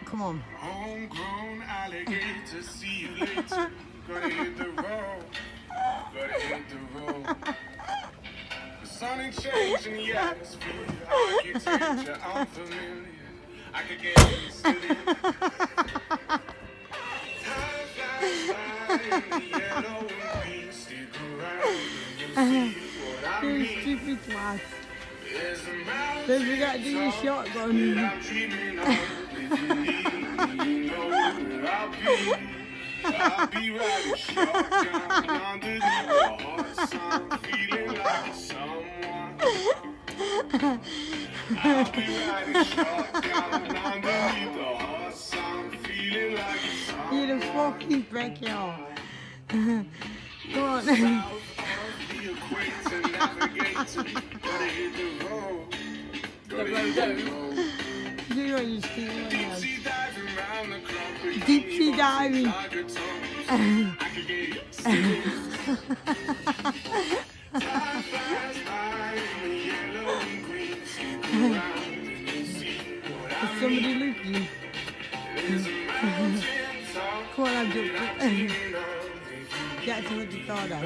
Come on. Homegrown alligator, see you later. Gonna hit the road. Gonna hit the road. The sun ain't changing the atmosphere. Architecture unfamiliar. I could get used to it. Time flies by in the yellow and green. Stick around and you'll see what I You mean. stupid twat. There's a mountain Don't forget to do your top shotgun. that I'm dreaming of. If you need me, you know where I'll be. I'll be riding shotgun underneath the hot sun, feeling like someone. I'll be riding shotgun underneath the hot sun, feeling like someone. You're the fucking break it off. Come on. South of the equator, navigator, gotta hit the road. Gotta hit the road. Do what you steal on us. Deep sea diving round the clock. Deep sea diving. I could get used to it. Time flies by in the yellow and green. Stick around and you'll see what I Is somebody mean. looking? There's a mountain top Come on, I'll do that I'm it. dreaming of. Get to the car down.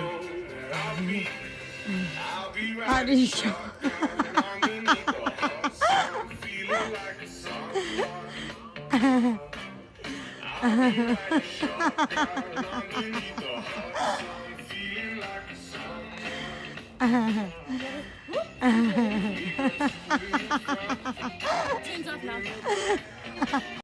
I'll be I riding didn't show. shotgun underneath the hot sun, feeling like someone. I'll be riding shotgun underneath the hot sun, feeling like someone. Turns off now.